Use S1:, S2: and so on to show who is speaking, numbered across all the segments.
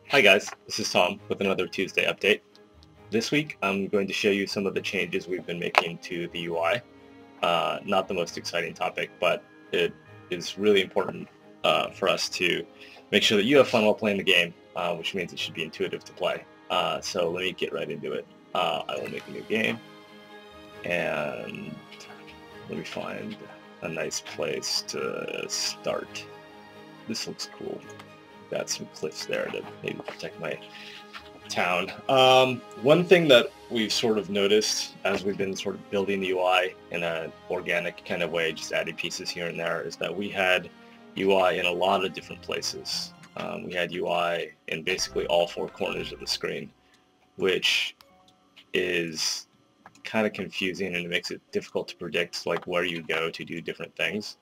S1: Hi guys, this is Tom with another Tuesday update. This week I'm going to show you some of the changes we've been making to the UI. Not the most exciting topic, but it is really important for us to make sure that you have fun while playing the game, which means it should be intuitive to play. So let me get right into it. I will make a new game, and let me find a nice place to start. This looks cool. Got some cliffs there to maybe protect my town. One thing that we've sort of noticed as we've been sort of building the UI in an organic kind of way, just adding pieces here and there, is that we had UI in a lot of different places. We had UI in basically all four corners of the screen, which is kind of confusing and it makes it difficult to predict like where you go to do different things.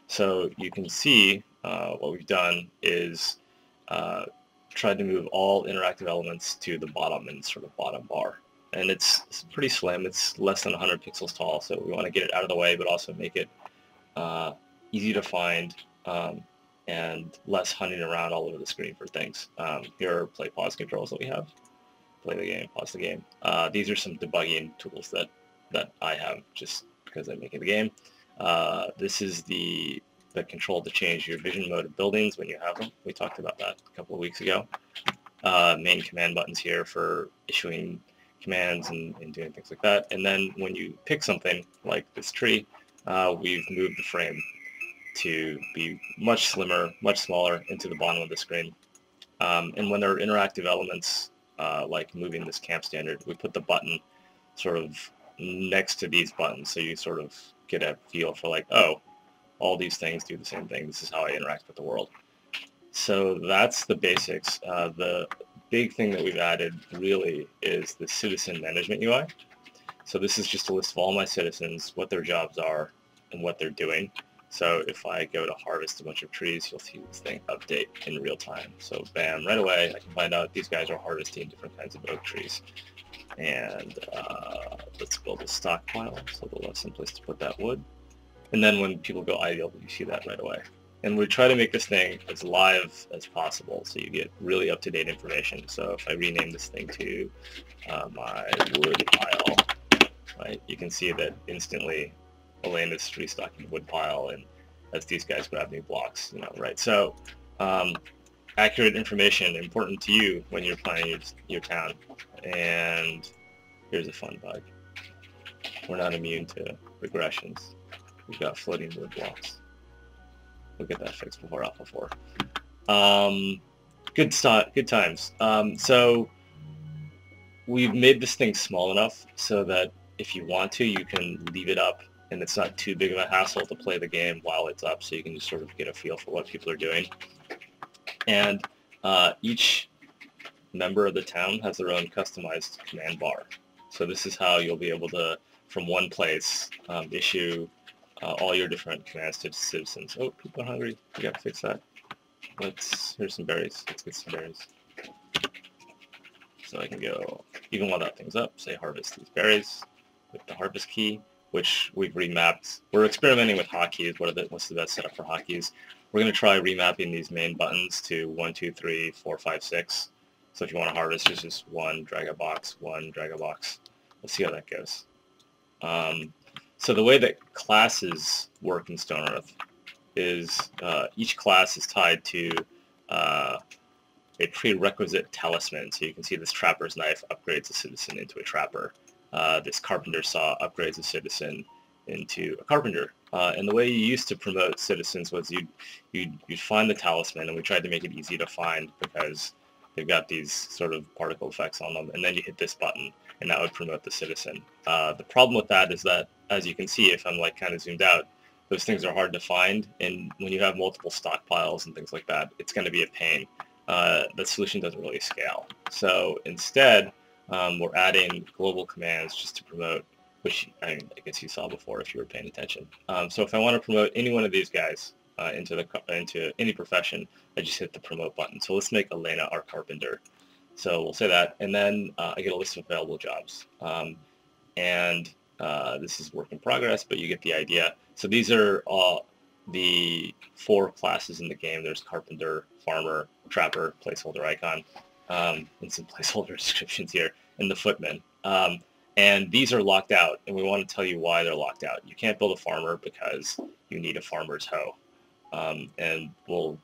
S1: So you can see what we've done is tried to move all interactive elements to the bottom and sort of bottom bar. And it's pretty slim. It's less than 100 pixels tall, so we want to get it out of the way, but also make it easy to find and less hunting around all over the screen for things. Here are play pause controls that we have. Play the game, pause the game. These are some debugging tools that I have just because I'm making the game. This is the control to change your vision mode of buildings when you have them. We talked about that a couple of weeks ago. Main command buttons here for issuing commands and doing things like that. And then when you pick something like this tree, we've moved the frame to be much slimmer, much smaller into the bottom of the screen. And when there are interactive elements, like moving this camp standard, we put the button sort of next to these buttons, so you sort of get a feel for like, oh, all these things do the same thing. This is how I interact with the world. So that's the basics. The big thing that we've added really is the citizen management UI. So this is just a list of all my citizens, what their jobs are, and what they're doing. So if I go to harvest a bunch of trees, you'll see this thing update in real time. So bam, right away, I can find out these guys are harvesting different kinds of oak trees. And let's build a stockpile, so we'll have some place to put that wood. And then when people go idle, you see that right away. And we try to make this thing as live as possible, so you get really up-to-date information. So if I rename this thing to my wood pile, right, you can see that instantly Elaine is restocking the wood pile, and as these guys grab new blocks, right? So accurate information, important to you when you're planning your town. And here's a fun bug. We're not immune to regressions. We've got floating wood blocks. We'll get that fixed before Alpha 4. Good times. So we've made this thing small enough so that if you want to, you can leave it up and it's not too big of a hassle to play the game while it's up, so you can just sort of get a feel for what people are doing. And each member of the town has their own customized command bar. So this is how you'll be able to, from one place, issue all your different commands to citizens. Oh, people are hungry. We gotta fix that. Here's some berries. Let's get some berries. So I can go, even while that thing's up, say harvest these berries with the harvest key, which we've remapped. We're experimenting with hotkeys. What's the best setup for hotkeys? We're gonna try remapping these main buttons to 1, 2, 3, 4, 5, 6. So if you want to harvest, it's just one, drag a box, one, drag a box. Let's see how that goes. So the way that classes work in Stone Earth is each class is tied to a prerequisite talisman. So you can see this trapper's knife upgrades a citizen into a trapper. This carpenter saw upgrades a citizen into a carpenter. And the way you used to promote citizens was you'd find the talisman, and we tried to make it easy to find because they've got these sort of particle effects on them, and then you hit this button, and that would promote the citizen. The problem with that is that, as you can see, if I'm like kind of zoomed out, those things are hard to find, and when you have multiple stockpiles and things like that, it's going to be a pain. The solution doesn't really scale. So instead, we're adding global commands just to promote, which I guess you saw before if you were paying attention. So if I want to promote any one of these guys into any profession, I just hit the promote button. So let's make Elena our carpenter. So we'll say that, and then I get a list of available jobs. This is work in progress, but you get the idea. So these are all the 4 classes in the game. There's carpenter, farmer, trapper, placeholder icon, and some placeholder descriptions here, and the footman. And these are locked out, and we want to tell you why they're locked out. You can't build a farmer because you need a farmer's hoe. And we'll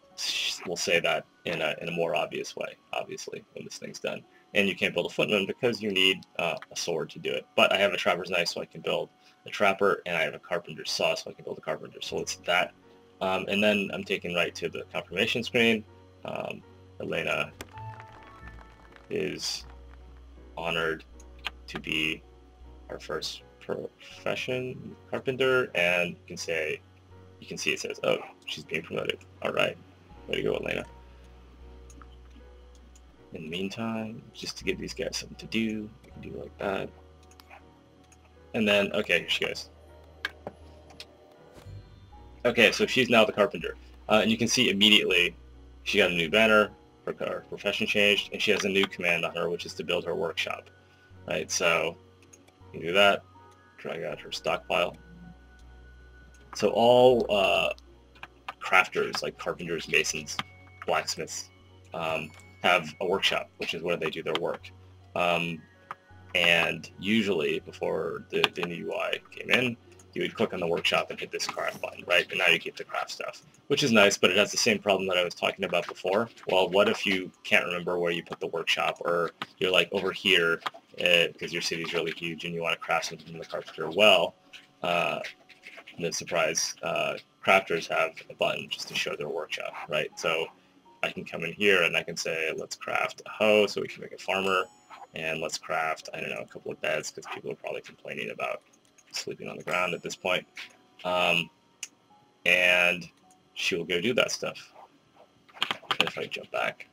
S1: say that in a more obvious way, obviously, when this thing's done. And you can't build a footman because you need a sword to do it. But I have a trapper's knife, so I can build a trapper, and I have a carpenter's saw, so I can build a carpenter. So it's that. And then I'm taken right to the confirmation screen. Elena is honored to be our first profession carpenter, and you can see it says, oh, she's being promoted. All right, way to go, Elena. In the meantime, just to give these guys something to do, we can do like that. And then, okay, here she goes. Okay, so she's now the carpenter. And you can see immediately she got a new banner, her profession changed, and she has a new command on her, which is to build her workshop. Right, so you do that, drag out her stockpile. So all crafters, like carpenters, masons, blacksmiths, have a workshop, which is where they do their work. And usually, before the new UI came in, you would click on the workshop and hit this craft button, right? And now you get the craft stuff, which is nice, but it has the same problem that I was talking about before. Well, what if you can't remember where you put the workshop, or you're like over here because your city's really huge and you want to craft something in the carpenter? Well, no surprise, crafters have a button just to show their workshop, right? So I can come in here and I can say, let's craft a hoe so we can make a farmer, and let's craft, I don't know, a couple of beds, because people are probably complaining about sleeping on the ground at this point. And she will go do that stuff. If I jump back.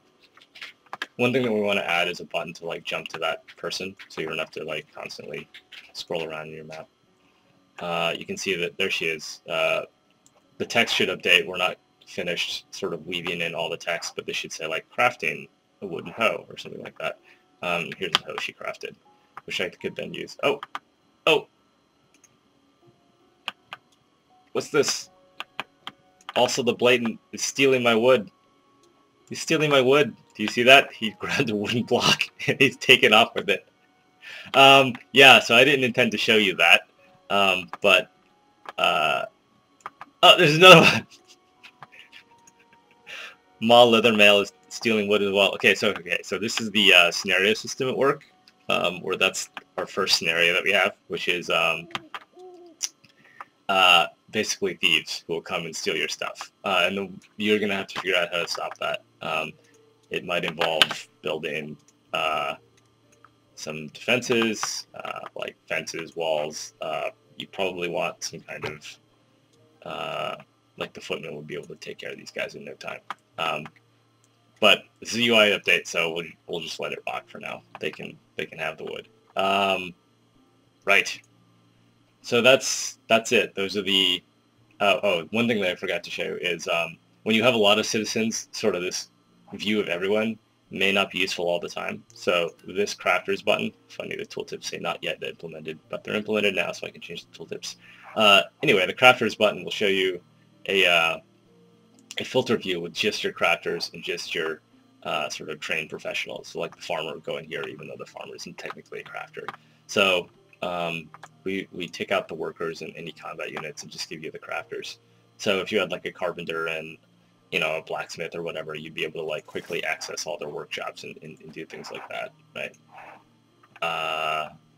S1: One thing that we want to add is a button to like jump to that person, so you don't have to like constantly scroll around in your map. You can see that there she is. The text should update. We're not finished sort of weaving in all the text, but this should say like crafting a wooden hoe or something like that. Here's the hoe she crafted, which I could then use. Oh! What's this? Also, the blatant is stealing my wood. He's stealing my wood. Do you see that? He grabbed a wooden block and he's taken off with it. Yeah, so I didn't intend to show you that. Oh, there's another one. Mall Leather Mail is stealing wood as well. Okay, so this is the scenario system at work, where that's our first scenario that we have, which is basically thieves who will come and steal your stuff. And you're going to have to figure out how to stop that. It might involve building some defenses, like fences, walls. You probably want some kind of, like the footman would be able to take care of these guys in no time. But this is a UI update, so we'll just let it rock for now. They can have the wood. Right. So that's it. Those are the... one thing that I forgot to show is when you have a lot of citizens, sort of this view of everyone may not be useful all the time. So this crafters button, funny the tooltips say not yet implemented, but they're implemented now, so I can change the tooltips. Anyway, the crafters button will show you a filter view with just your crafters and just your sort of trained professionals. So like the farmer would go in here, even though the farmer isn't technically a crafter. So we take out the workers and any combat units and just give you the crafters. So if you had like a carpenter and a blacksmith or whatever, you'd be able to like quickly access all their workshops and do things like that, right?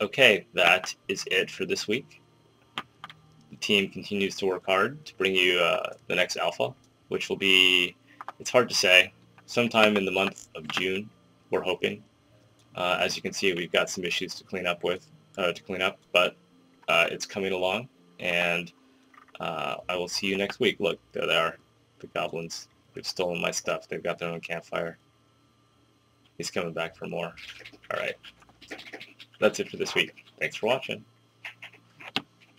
S1: Okay, that is it for this week. The team continues to work hard to bring you the next alpha, which will be, it's hard to say, sometime in the month of June, we're hoping. As you can see, we've got some issues to clean up, but it's coming along, and I will see you next week. Look, there they are, the goblins. They've stolen my stuff. They've got their own campfire. He's coming back for more. All right. That's it for this week. Thanks for watching.